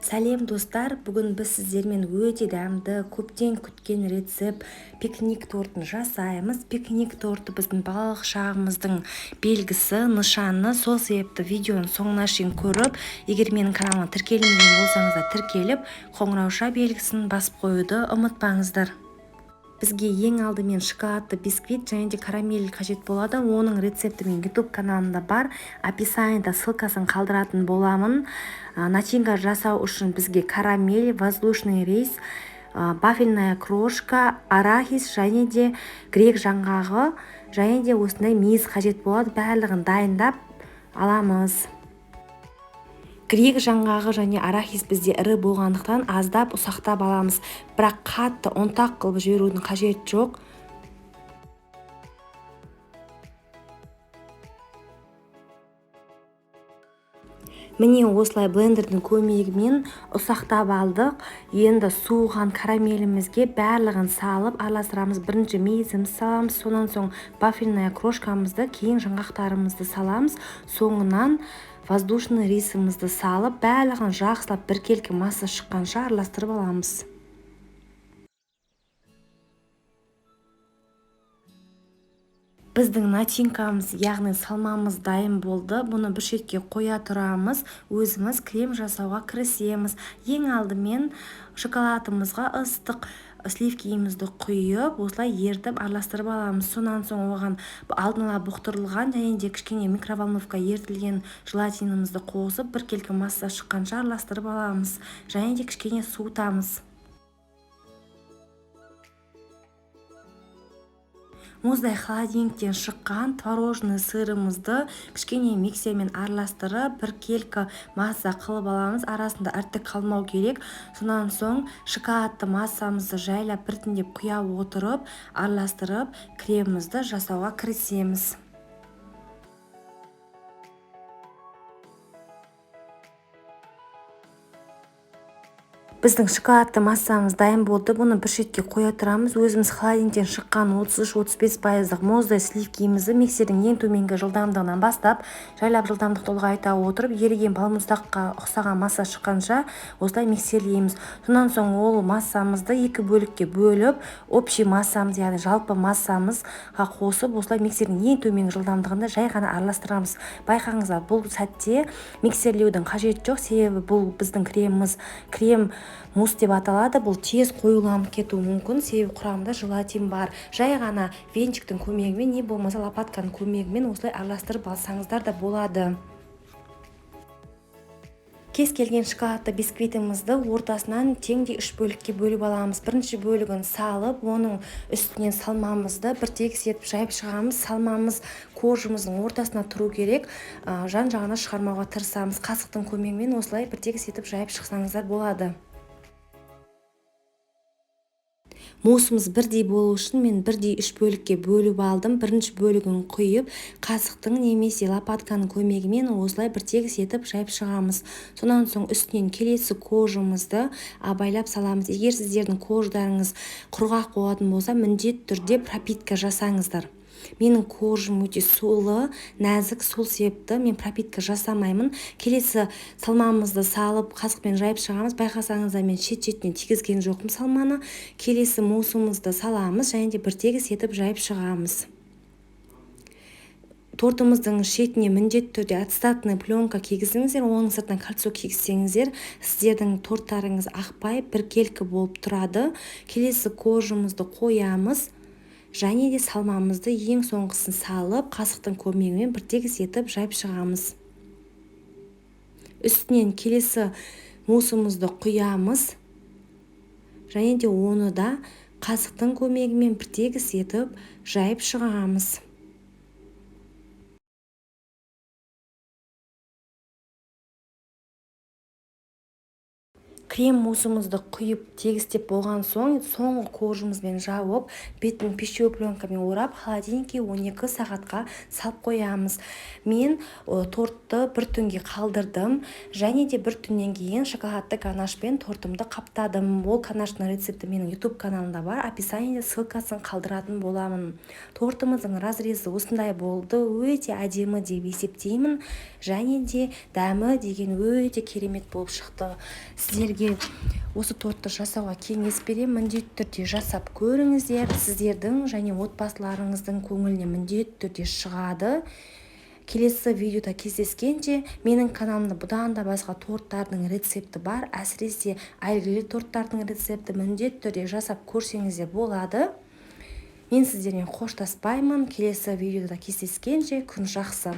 Сәлем достар, бүгін біз сіздермен өте дәмді, көптен күткен рецепт пикник тортын жасаймыз. Пикник торты біздің балалық шағымыздың белгісі, нышаны. Сол себепті видеоны соңына шейін көріп, егер менің каналыма тіркелмеген болсаңыздар тіркеліп, қоңырауша белгісін басып қоюды ұмытпаңыздар. Бізге ең алдымен шоколадты бисквит және де карамель қажет болады. Оның рецепті мен YouTube каналымда бар. Описаниеда ссылкасын қалдыратын боламын. Начинка жасау үшін бізге карамель, воздушный рис, вафельная крошка, арахис және де грек жаңғағы және де осындай мейіз қажет болады. Барлығын дайындап аламыз. Грек жаңғағы және арахис бізде ірі болғандықтан аздап ұсақтап аламыз. Бірақ қатты ұнтақ қылып жіберудің қажет жоқ. Міне осылай блендердің көмегімен ұсақтап алдық. Енді суыған карамелімізге барлығын салып араластырамыз. Бірінші мейізімізді саламыз, сонан соң вафельная крошкамызды, кейін жаңғақтарымызды саламыз. Соңынан воздушный рисімізді салып, барлығын жақсылап біркелкі масса шыққанша араластырып аламыз. Біздің начинкамыз, яғни салмамыз дайын болды. Бұны бір шетке қоя тұрамыз. Өзіміз крем жасауға кірісеміз. Ең алдымен шоколадымызға ыстық сливкимізді құйып, осылай ертіп араластырып аламыз. Сонан соң оған алдын ала бұқтырылған және де кішкене микроволновка ертілген желатинімізді қосып, біркелкі масса шыққанша араластырып аламыз. Және де кішкене суытамыз. Мұздай холодильниктен шыққан творожный сырымызды кішкене миксермен араластырып, біркелкі масса қылып аламыз. Арасында іртік қалмау керек. Сонан соң шоколадты массамызды жайлап біртіндеп құя отырып, араластырып, кремімізді жасауға кірісеміз. Біздің шоколадты массамыз дайын болды. Бұны бір шетке қоя тұрамыз. Өзіміз холодильниктен шыққан 33-35% мұздай сливкимізді миксердің ең төменгі жылдамдығынан бастап, жайлап жылдамдықты ұлғайта отырып, еріген балмұздаққа ұқсаған масса шыққанша осылай миксерлейміз. Сонан соң ол массамызды екі бөлікке бөліп, общий массамыз, яғни жалпы массамызға қосып, осылай миксердің ең төменгі жылдамдығында жай ғана араластырамыз. Байқаңыздар, бұл сәтте миксерлеудің қажет жоқ, себебі бұл біздің крем мусс деп аталады. Бұл тез қоюланып кетуі мүмкін, себебі құрамында желатин бар. Жай ғана венчиктің көмегімен, не болмаса лопатканың көмегімен осылай араластырып алсаңыздар да болады. Кез келген шоколадты бисквитімізді ортасынан теңдей 3 бөлікке бөліп аламыз. Бірінші бөлігін салып, оның үстінен салмамызды бір тегіс етіп жайып шығамыз. Салмамыз кожымыздың ортасына тұру керек. Жан-жағына шығармауға тырысамыз. Қасықтың көмегімен осылай бір тегіс етіп жайып шықсаңыздар болады. Муссымыз бірдей болу үшін мен бірдей 3 бөлікке бөліп алдым. Бірінші бөлігін құйып, қасықтың немесе лопатканың көмегімен осылай бір тегіс етіп жайып шығамыз. Сонан соң үстінен келесі кожымызды абайлап саламыз. Егер сіздердің кождарыңыз құрғақ болатын болса, міндетті түрде пропитка жасаңыздар. Менің кожым өте сулы, нәзік, сол себепті мен пропитка жасамаймын. Келесі салмамызды салып, қасықпен жайып шығамыз. Байқасаңыздар, мен шет-шетінен тигізген жоқпын салманы. Келесі муссымызды саламыз және де бір тегіс етіп жайып шығамыз. Тортымыздың шетіне міндетті түрде ацетатный пленка кигізіңіздер, оның сыртынан кольцо кигізсеңіздер, сіздердің торттарыңыз ақпай біркелкі болып тұрады. Келесі кожымызды қоямыз. Және де салмамызды ең соңғысын салып, қасықтың көмегімен бір тегіс етіп жайып шығамыз. Үстінен келесі муссымызды құямыз. Және де оны да қасықтың көмегімен бір тегіс етіп жайып шығамыз. крем муссымызды құйып тегістеп болған соң соңғы коржымызбен жауып бетін пищевой пленкамен орап холодильникке 12 сағатқа салып қоямыз. Мен тортты бір түнге қалдырдым және де бір түннен кейін шоколадты ганашпен тортымды қаптадым. Ол ганаштың рецепті менің YouTube каналымда бар, описаниеде ссылкасын қалдыратын боламын. Тортымыздың разрезі осындай болды, өте әдемі деп есептеймін және де дәмі деген өте керемет болып шықты. Сіздерге осы тортты жасауға кеңес беремін, міндетті түрде жасап көріңіздер. Сіздердің және отбасыларыңыздың көңіліне міндетті түрде шығады. Келесі видеода кездескенше, менің каналымда бұдан да басқа торттардың рецепті бар, әсіресе әйгілі торттардың рецепті міндетті түрде жасап көрсеңіздер болады. Мен сіздермен қоштаспаймын. Келесі видеода кездескенше күн жақсы.